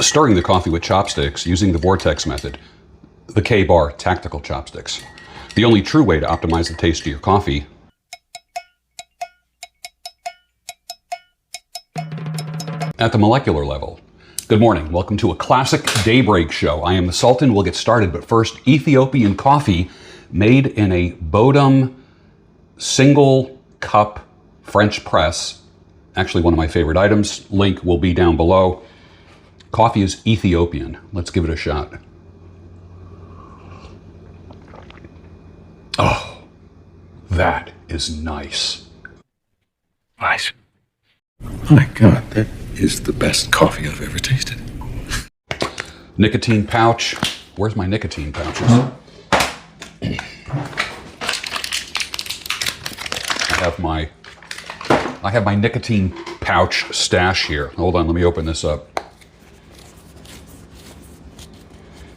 Stirring the coffee with chopsticks using the vortex method. The KaBAR tactical chopsticks. The only true way to optimize the taste of your coffee. At the molecular level. Good morning. Welcome to a classic daybreak show. I am the Sultan. We'll get started, but first, Ethiopian coffee made in a Bodum single cup French press. Actually, one of my favorite items. Link will be down below. Coffee is Ethiopian. Let's give it a shot. Oh, that is nice. Nice. Oh my God, that is the best coffee I've ever tasted. Nicotine pouch. Where's my nicotine pouches? I have my nicotine pouch stash here. Hold on, let me open this up.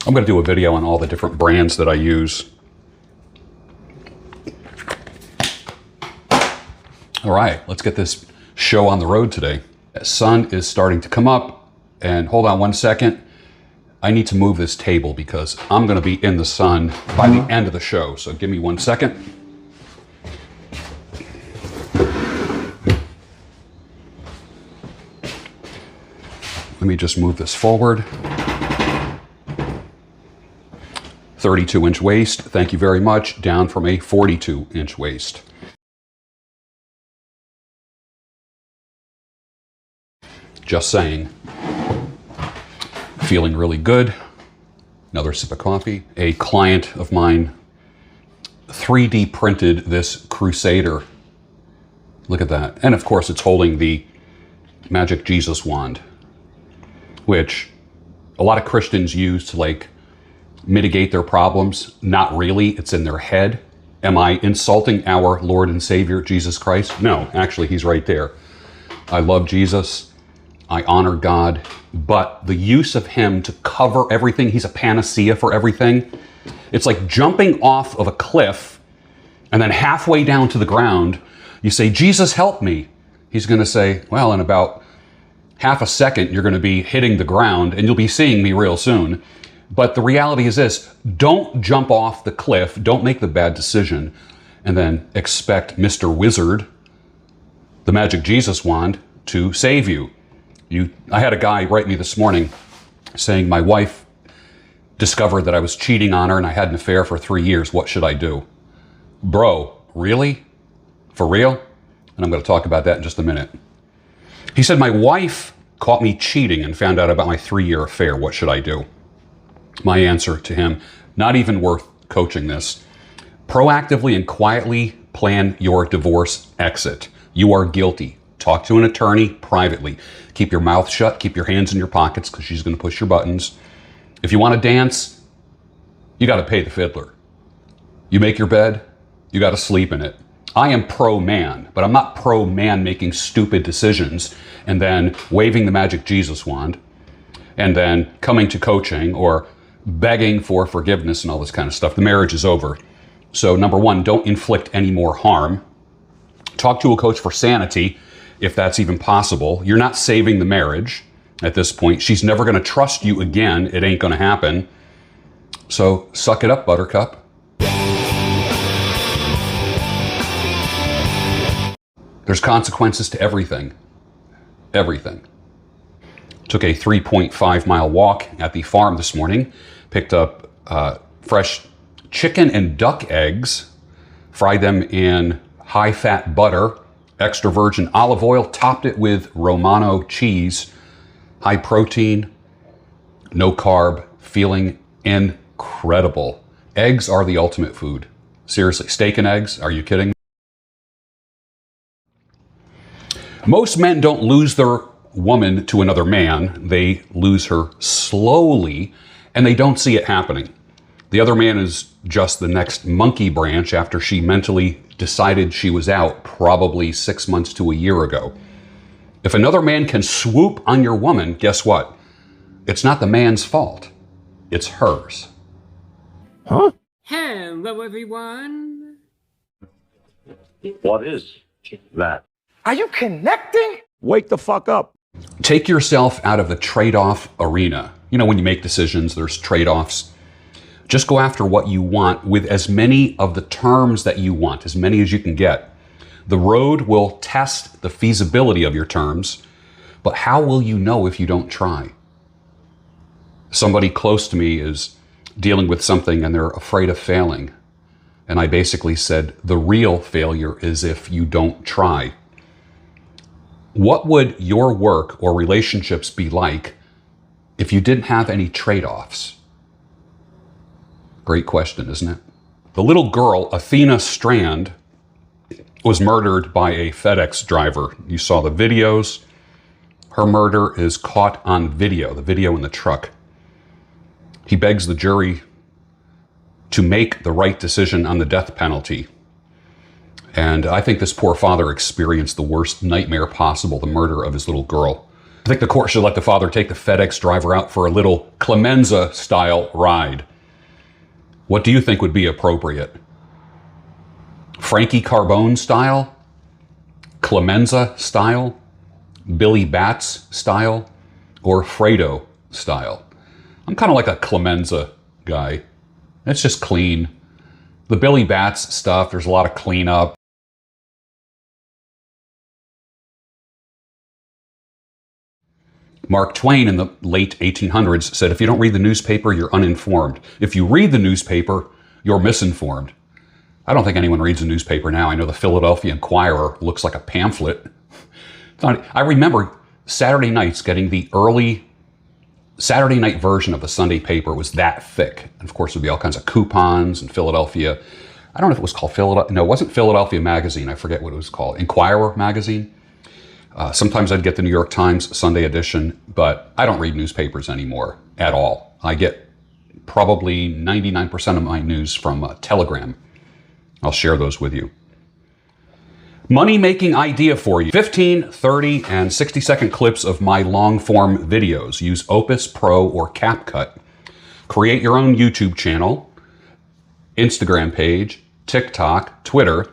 I'm going to do a video on all the different brands that I use. All right, let's get this show on the road today. The sun is starting to come up, and hold on one second. I need to move this table because I'm going to be in the sun by the end of the show. So give me 1 second. Let me just move this forward. 32-inch waist, thank you very much, down from a 42-inch waist. Just saying. Feeling really good. Another sip of coffee. A client of mine 3D printed this Crusader. Look at that. And of course it's holding the Magic Jesus wand, which a lot of Christians use to like mitigate their problems. Not really, it's in their head. Am I insulting our Lord and Savior, Jesus Christ? No, actually he's right there. I love Jesus. I honor God, but the use of him to cover everything, he's a panacea for everything. It's like jumping off of a cliff and then halfway down to the ground, you say, Jesus, help me. He's going to say, well, in about half a second, you're going to be hitting the ground and you'll be seeing me real soon. But the reality is this, don't jump off the cliff, don't make the bad decision, and then expect Mr. Wizard, the Magic Jesus wand, to save you. I had a guy write me this morning saying my wife discovered that I was cheating on her and I had an affair for 3 years. What should I do? Bro, really? For real? And I'm going to talk about that in just a minute. He said, my wife caught me cheating and found out about my 3-year affair. What should I do? My answer to him, not even worth coaching this. Proactively and quietly plan your divorce exit. You are guilty. Talk to an attorney privately. Keep your mouth shut. Keep your hands in your pockets because she's going to push your buttons. If you want to dance, you got to pay the fiddler. You make your bed, you got to sleep in it. I am pro-man, but I'm not pro-man making stupid decisions and then waving the Magic Jesus wand and then coming to coaching or begging for forgiveness and all this kind of stuff. The marriage is over. So number one, don't inflict any more harm. Talk to a coach for sanity, if that's even possible. You're not saving the marriage at this point. She's never going to trust you again. It ain't going to happen. So suck it up, buttercup. There's consequences to everything. Everything. Took a 3.5-mile walk at the farm this morning. Picked up fresh chicken and duck eggs. Fried them in high-fat butter. Extra virgin olive oil, topped it with Romano cheese, high protein, no carb, feeling incredible. Eggs are the ultimate food. Seriously, steak and eggs, are you kidding? Most men don't lose their woman to another man. They lose her slowly, and they don't see it happening. The other man is just the next monkey branch after she mentally decided she was out probably 6 months to a year ago. If another man can swoop on your woman, guess what? It's not the man's fault. It's hers. Huh? Hello, everyone. What is that? Are you connecting? Wake the fuck up. Take yourself out of the trade-off arena. You know, when you make decisions, there's trade-offs. Just go after what you want with as many of the terms that you want, as many as you can get. The road will test the feasibility of your terms, but how will you know if you don't try? Somebody close to me is dealing with something and they're afraid of failing. And I basically said, the real failure is if you don't try. What would your work or relationships be like if you didn't have any trade-offs? Great question, isn't it? The little girl, Athena Strand, was murdered by a FedEx driver. You saw the videos. Her murder is caught on video, the video in the truck. He begs the jury to make the right decision on the death penalty. And I think this poor father experienced the worst nightmare possible, the murder of his little girl. I think the court should let the father take the FedEx driver out for a little Clemenza-style ride. What do you think would be appropriate? Frankie Carbone style? Clemenza style? Billy Bats style? Or Fredo style? I'm kind of like a Clemenza guy. It's just clean. The Billy Bats stuff, there's a lot of cleanup. Mark Twain in the late 1800s said, if you don't read the newspaper, you're uninformed. If you read the newspaper, you're misinformed. I don't think anyone reads a newspaper now. I know the Philadelphia Inquirer looks like a pamphlet. I remember Saturday nights getting the early Saturday night version of the Sunday paper. Was that thick. And of course, there'd be all kinds of coupons in Philadelphia. I don't know if it was called Philadelphia. No, it wasn't Philadelphia Magazine. I forget what it was called. Inquirer Magazine. Sometimes I'd get the New York Times Sunday edition, but I don't read newspapers anymore at all. I get probably 99% of my news from Telegram. I'll share those with you. Money-making idea for you. 15, 30, and 60-second clips of my long-form videos. Use Opus Pro or CapCut. Create your own YouTube channel, Instagram page, TikTok, Twitter,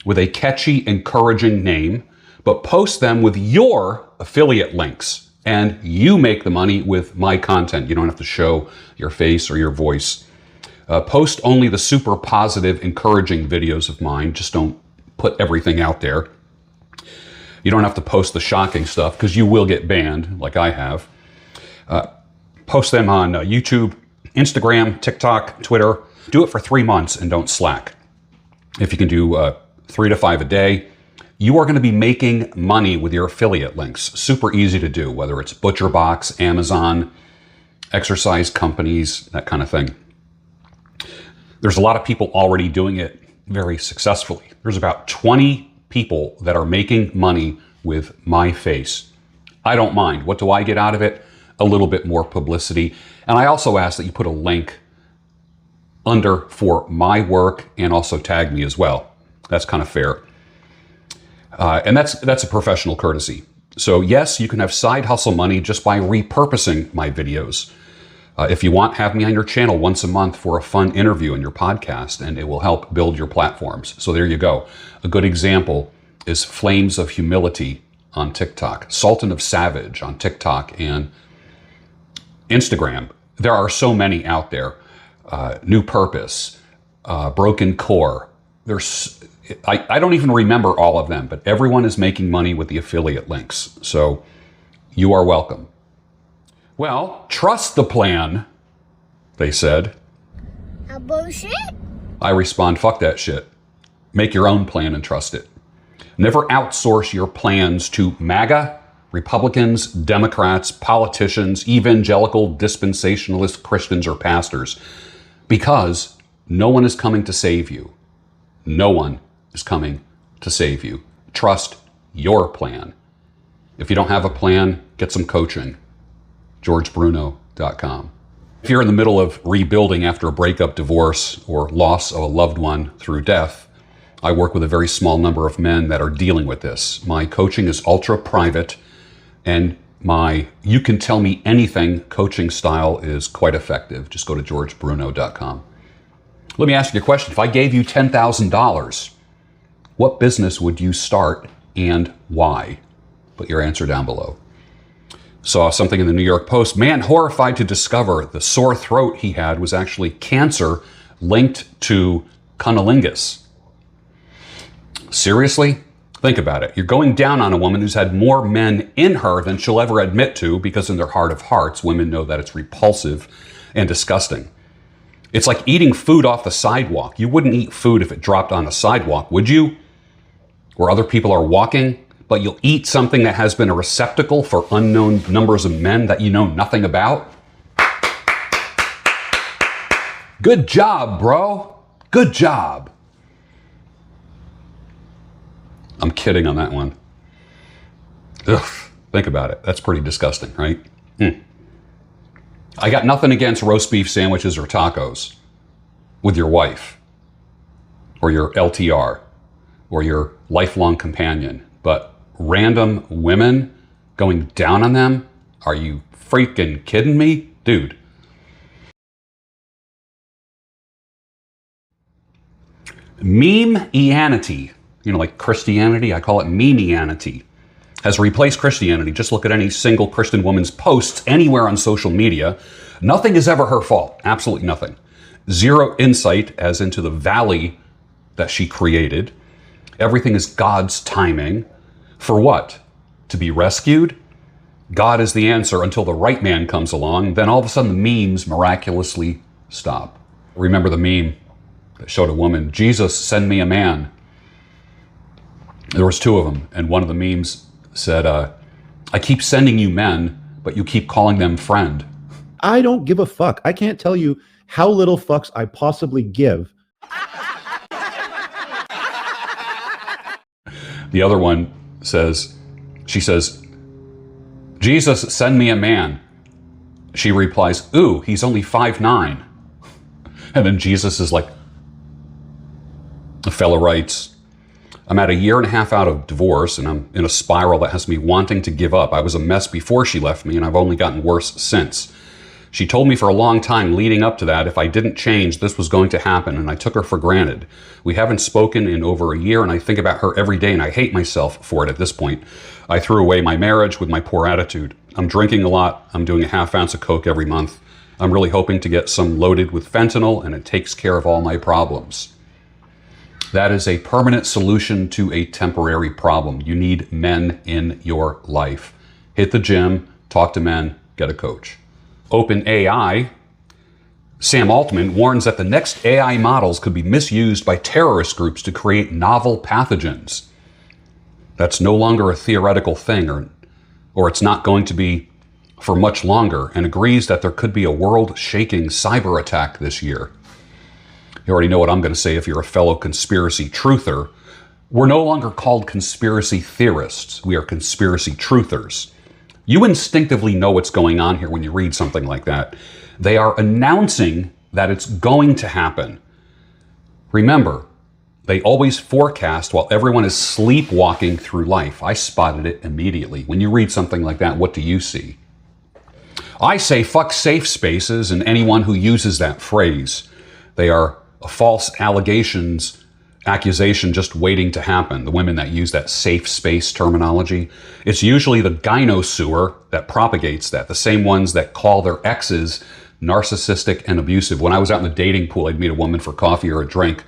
with a catchy, encouraging name, but post them with your affiliate links, and you make the money with my content. You don't have to show your face or your voice. Post only the super positive, encouraging videos of mine. Just don't put everything out there. You don't have to post the shocking stuff because you will get banned, like I have. Post them on YouTube, Instagram, TikTok, Twitter. Do it for 3 months and don't slack. If you can do 3 to 5 a day, you are going to be making money with your affiliate links. Super easy to do, whether it's ButcherBox, Amazon, exercise companies, that kind of thing. There's a lot of people already doing it very successfully. There's about 20 people that are making money with my face. I don't mind. What do I get out of it? A little bit more publicity. And I also ask that you put a link under for my work and also tag me as well. That's kind of fair. And that's a professional courtesy. So yes, you can have side hustle money just by repurposing my videos. If you want, have me on your channel once a month for a fun interview in your podcast, and it will help build your platforms. So there you go. A good example is Flames of Humility on TikTok, Sultan of Savage on TikTok and Instagram. There are so many out there. New Purpose, Broken Core. I don't even remember all of them, but everyone is making money with the affiliate links. So you are welcome. Well, trust the plan, they said. A bullshit? I respond, fuck that shit. Make your own plan and trust it. Never outsource your plans to MAGA, Republicans, Democrats, politicians, evangelical, dispensationalist Christians, or pastors, because no one is coming to save you. No one is coming to save you. Trust your plan. If you don't have a plan, get some coaching. GeorgeBruno.com. If you're in the middle of rebuilding after a breakup, divorce, or loss of a loved one through death, I work with a very small number of men that are dealing with this. My coaching is ultra private, and my You Can Tell Me Anything coaching style is quite effective. Just go to GeorgeBruno.com. Let me ask you a question. If I gave you $10,000, what business would you start and why? Put your answer down below. Saw something in the New York Post. Man horrified to discover the sore throat he had was actually cancer linked to cunnilingus. Seriously? Think about it. You're going down on a woman who's had more men in her than she'll ever admit to, because in their heart of hearts, women know that it's repulsive and disgusting. It's like eating food off the sidewalk. You wouldn't eat food if it dropped on a sidewalk, would you? Where other people are walking, but you'll eat something that has been a receptacle for unknown numbers of men that you know nothing about? Good job, bro. Good job. I'm kidding on that one. Ugh, think about it. That's pretty disgusting, right? I got nothing against roast beef sandwiches or tacos with your wife or your LTR or your lifelong companion, but random women going down on them? Are you freaking kidding me? Dude. Meme-ianity, like Christianity, I call it meme-ianity, has replaced Christianity. Just look at any single Christian woman's posts anywhere on social media. Nothing is ever her fault. Absolutely nothing. Zero insight as into the valley that she created. Everything is God's timing. For what? To be rescued? God is the answer until the right man comes along. Then all of a sudden the memes miraculously stop. Remember the meme that showed a woman, Jesus, send me a man. There was two of them, and one of the memes said, I keep sending you men, but you keep calling them friend. I don't give a fuck. I can't tell you how little fucks I possibly give. The other one says, she says, Jesus, send me a man. She replies, ooh, he's only 5'9". And then Jesus is like, a fella writes, I'm at a 1.5 years out of divorce, and I'm in a spiral that has me wanting to give up. I was a mess before she left me, and I've only gotten worse since. She told me for a long time leading up to that, if I didn't change, this was going to happen, and I took her for granted. We haven't spoken in over a year, and I think about her every day, and I hate myself for it at this point. I threw away my marriage with my poor attitude. I'm drinking a lot. I'm doing a 1/2 ounce of Coke every month. I'm really hoping to get some loaded with fentanyl, and it takes care of all my problems. That is a permanent solution to a temporary problem. You need men in your life. Hit the gym, talk to men, get a coach. OpenAI, Sam Altman warns that the next AI models could be misused by terrorist groups to create novel pathogens. That's no longer a theoretical thing, or it's not going to be for much longer, and agrees that there could be a world-shaking cyber attack this year. You already know what I'm going to say if you're a fellow conspiracy truther. We're no longer called conspiracy theorists. We are conspiracy truthers. You instinctively know what's going on here when you read something like that. They are announcing that it's going to happen. Remember, they always forecast while everyone is sleepwalking through life. I spotted it immediately. When you read something like that, what do you see? I say fuck safe spaces and anyone who uses that phrase. They are a false accusation just waiting to happen. The women that use that safe space terminology. It's usually the gynosuer that propagates that. The same ones that call their exes narcissistic and abusive. When I was out in the dating pool, I'd meet a woman for coffee or a drink.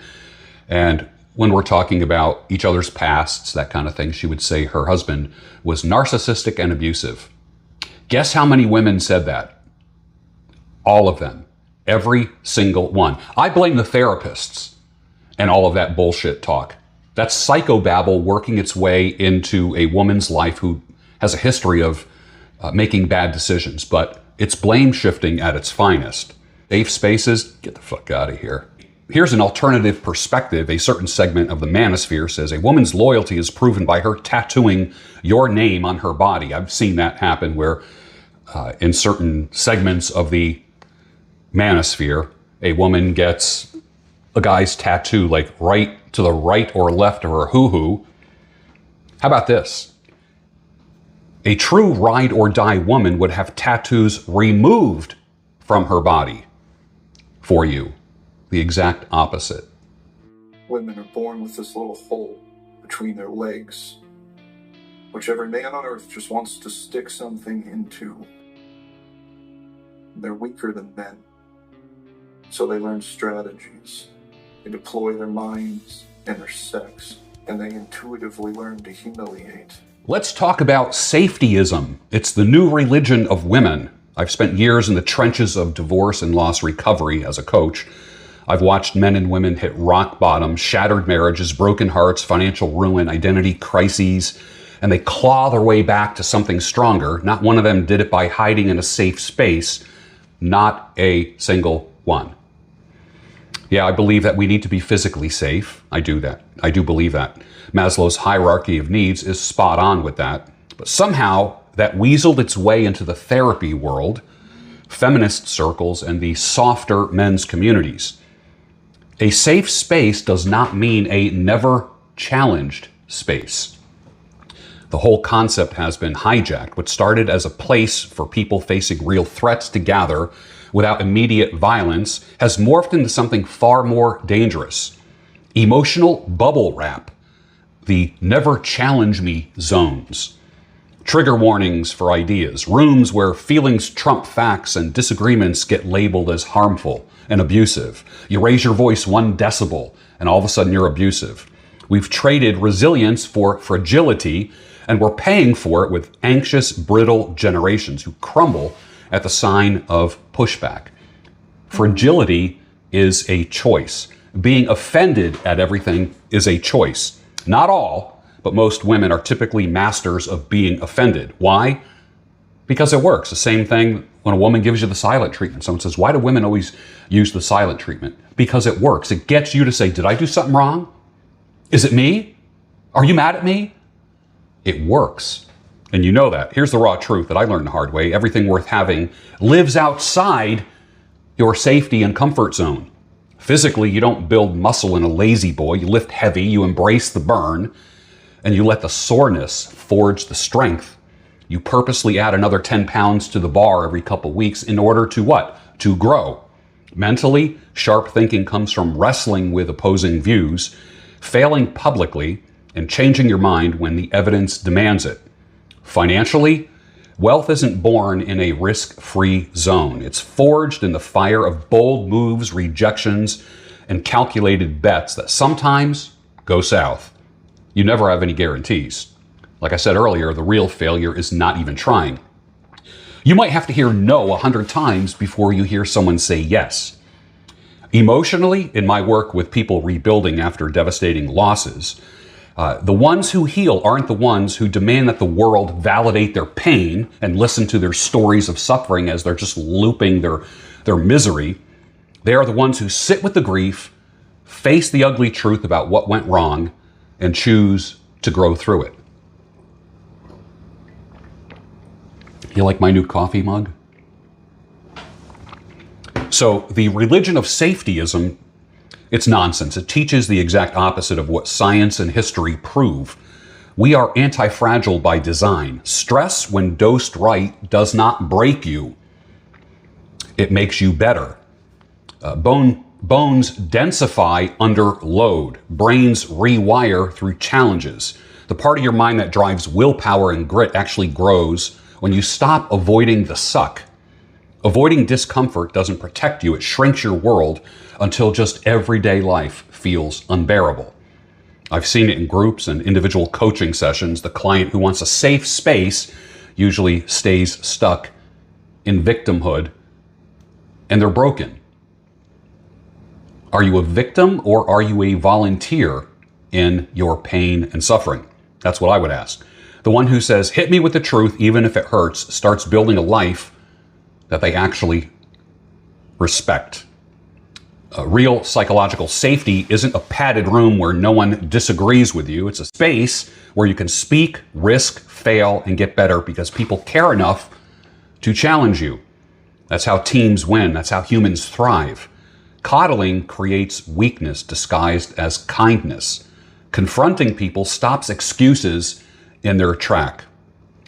And when we're talking about each other's pasts, that kind of thing, she would say her husband was narcissistic and abusive. Guess how many women said that? All of them. Every single one. I blame the therapists and all of that bullshit talk. That's psychobabble working its way into a woman's life who has a history of making bad decisions, but it's blame shifting at its finest. Safe spaces, get the fuck out of here. Here's an alternative perspective. A certain segment of the manosphere says a woman's loyalty is proven by her tattooing your name on her body. I've seen that happen where in certain segments of the manosphere, a woman gets a guy's tattoo like right to the right or left of her hoo-hoo. How about this? A true ride or die woman would have tattoos removed from her body for you. The exact opposite. Women are born with this little hole between their legs. which every man on earth just wants to stick something into. They're weaker than men, so they learn strategies. They deploy their minds and their sex, and they intuitively learn to humiliate. Let's talk about safetyism. It's the new religion of women. I've spent years in the trenches of divorce and loss recovery as a coach. I've watched men and women hit rock bottom, shattered marriages, broken hearts, financial ruin, identity crises, and they claw their way back to something stronger. Not one of them did it by hiding in a safe space. Not a single one. Yeah, I believe that we need to be physically safe. I do believe that. Maslow's hierarchy of needs is spot on with that. But somehow that weaseled its way into the therapy world, feminist circles, and the softer men's communities. A safe space does not mean a never challenged space. The whole concept has been hijacked. What started as a place for people facing real threats to gather without immediate violence has morphed into something far more dangerous. Emotional bubble wrap. The never challenge me zones. Trigger warnings for ideas. Rooms where feelings trump facts and disagreements get labeled as harmful and abusive. You raise your voice 1 decibel and all of a sudden you're abusive. We've traded resilience for fragility, and we're paying for it with anxious, brittle generations who crumble at the sign of pushback. Fragility is a choice. Being offended at everything is a choice. Not all, but most women are typically masters of being offended. Why? Because it works. The same thing when a woman gives you the silent treatment. Someone says, why do women always use the silent treatment? Because it works. It gets you to say, did I do something wrong? Is it me? Are you mad at me? It works. And you know that. Here's the raw truth that I learned the hard way. Everything worth having lives outside your safety and comfort zone. Physically, you don't build muscle in a lazy boy. You lift heavy, you embrace the burn, and you let the soreness forge the strength. You purposely add another 10 pounds to the bar every couple weeks in order to what? To grow. Mentally, sharp thinking comes from wrestling with opposing views, failing publicly, and changing your mind when the evidence demands it. Financially, wealth isn't born in a risk-free zone. It's forged in the fire of bold moves, rejections, and calculated bets that sometimes go south. You never have any guarantees. Like I said earlier, the real failure is not even trying. You might have to hear no 100 times before you hear someone say yes. Emotionally, in my work with people rebuilding after devastating losses, the ones who heal aren't the ones who demand that the world validate their pain and listen to their stories of suffering as they're just looping their misery. They are the ones who sit with the grief, face the ugly truth about what went wrong, and choose to grow through it. You like my new coffee mug? So the religion of safetyism, it's nonsense. It teaches the exact opposite of what science and history prove. We are anti-fragile by design. Stress, when dosed right, does not break you. It makes you better. Bones densify under load. Brains rewire through challenges. The part of your mind that drives willpower and grit actually grows when you stop avoiding the suck. Avoiding discomfort doesn't protect you. It shrinks your world until just everyday life feels unbearable. I've seen it in groups and individual coaching sessions. The client who wants a safe space usually stays stuck in victimhood, and they're broken. Are you a victim or are you a volunteer in your pain and suffering? That's what I would ask. The one who says, hit me with the truth even if it hurts, starts building a life that they actually respect. Real psychological safety isn't a padded room where no one disagrees with you. It's a space where you can speak, risk, fail, and get better because people care enough to challenge you. That's how teams win. That's how humans thrive. Coddling creates weakness disguised as kindness. Confronting people stops excuses in their track.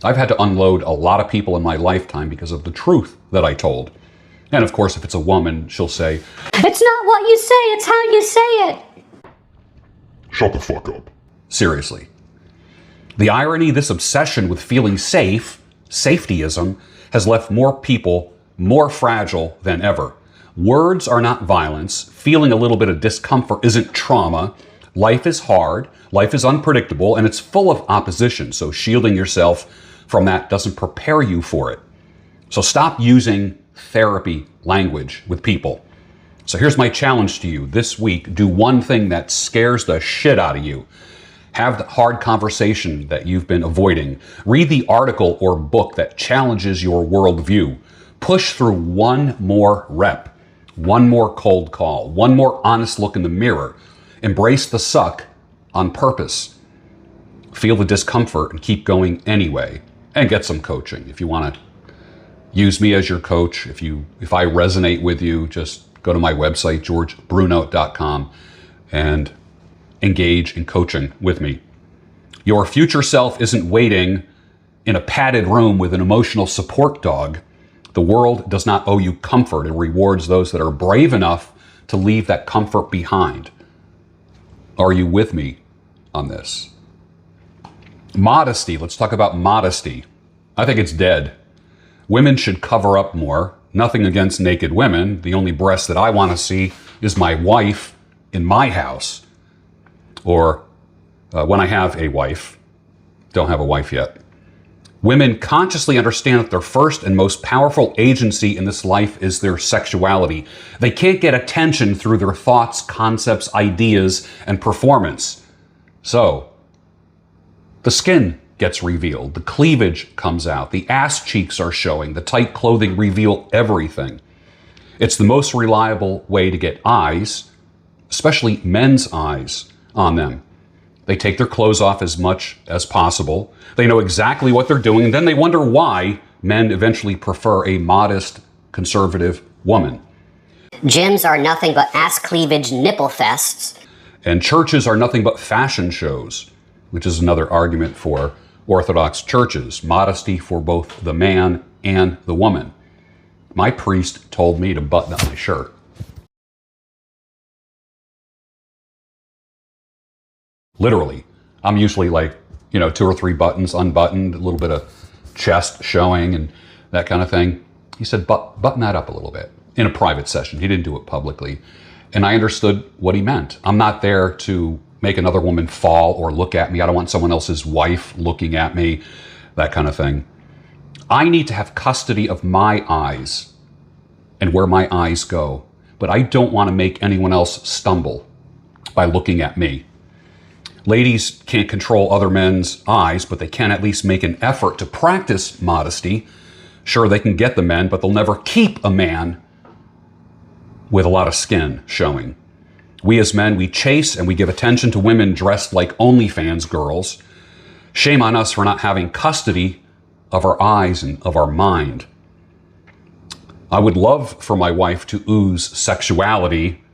I've had to unload a lot of people in my lifetime because of the truth that I told. And of course, if it's a woman, she'll say, it's not what you say, it's how you say it. Shut the fuck up. Seriously. The irony, this obsession with feeling safe, safetyism, has left more people more fragile than ever. Words are not violence. Feeling a little bit of discomfort isn't trauma. Life is hard, life is unpredictable, and it's full of opposition. So shielding yourself from that doesn't prepare you for it. So stop using therapy language with people. So here's my challenge to you this week. Do one thing that scares the shit out of you. Have the hard conversation that you've been avoiding. Read the article or book that challenges your worldview. Push through one more rep, one more cold call, one more honest look in the mirror. Embrace the suck on purpose. Feel the discomfort and keep going anyway. And get some coaching. If you want to use me as your coach, if I resonate with you, just go to my website, georgebruno.com, and engage in coaching with me. Your future self isn't waiting in a padded room with an emotional support dog. The world does not owe you comfort. It rewards those that are brave enough to leave that comfort behind. Are you with me on this? Modesty. Let's talk about modesty. I think it's dead. Women should cover up more. Nothing against naked women. The only breast that I want to see is my wife in my house. Or when I have a wife. Don't have a wife yet. Women consciously understand that their first and most powerful agency in this life is their sexuality. They can't get attention through their thoughts, concepts, ideas, and performance. So, the skin gets revealed, the cleavage comes out, the ass cheeks are showing, the tight clothing reveal everything. It's the most reliable way to get eyes, especially men's eyes, on them. They take their clothes off as much as possible. They know exactly what they're doing, and then they wonder why men eventually prefer a modest, conservative woman. Gyms are nothing but ass cleavage nipple fests. And churches are nothing but fashion shows, which is another argument for Orthodox churches. Modesty for both the man and the woman. My priest told me to button up my shirt. Literally. I'm usually like, 2 or 3 buttons unbuttoned, a little bit of chest showing and that kind of thing. He said, button that up a little bit in a private session. He didn't do it publicly. And I understood what he meant. I'm not there to make another woman fall or look at me. I don't want someone else's wife looking at me, that kind of thing. I need to have custody of my eyes and where my eyes go. But I don't want to make anyone else stumble by looking at me. Ladies can't control other men's eyes, but they can at least make an effort to practice modesty. Sure, they can get the men, but they'll never keep a man with a lot of skin showing. We as men, we chase and we give attention to women dressed like OnlyFans girls. Shame on us for not having custody of our eyes and of our mind. I would love for my wife to ooze sexuality,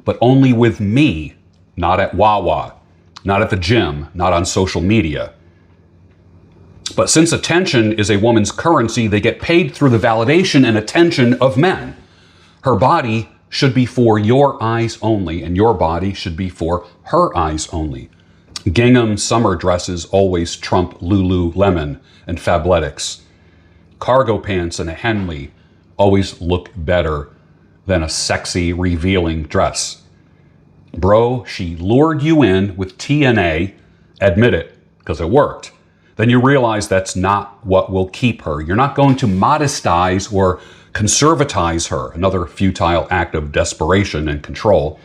but only with me, not at Wawa. Not at the gym, not on social media. But since attention is a woman's currency, they get paid through the validation and attention of men. Her body should be for your eyes only, and your body should be for her eyes only. Gingham summer dresses always trump Lululemon and Fabletics. Cargo pants and a Henley always look better than a sexy, revealing dress. Bro, she lured you in with TNA, admit it, because it worked. Then you realize that's not what will keep her. You're not going to modestize or conservatize her, another futile act of desperation and control.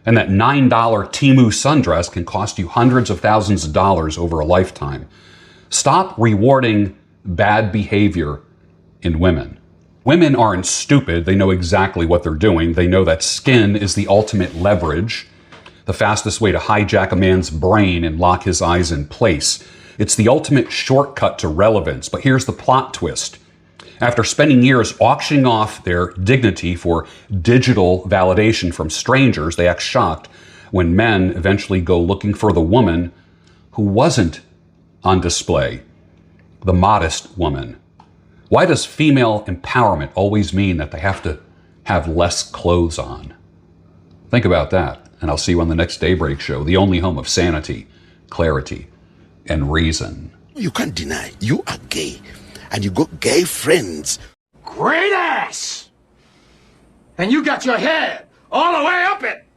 And that $9 Temu sundress can cost you hundreds of thousands of dollars over a lifetime. Stop rewarding bad behavior in women. Women aren't stupid. They know exactly what they're doing. They know that skin is the ultimate leverage, the fastest way to hijack a man's brain and lock his eyes in place. It's the ultimate shortcut to relevance. But here's the plot twist. After spending years auctioning off their dignity for digital validation from strangers, they act shocked when men eventually go looking for the woman who wasn't on display, the modest woman. Why does female empowerment always mean that they have to have less clothes on? Think about that, and I'll see you on the next Daybreak Show, the only home of sanity, clarity, and reason. You can't deny you are gay, and you got gay friends. Great ass! And you got your head all the way up it!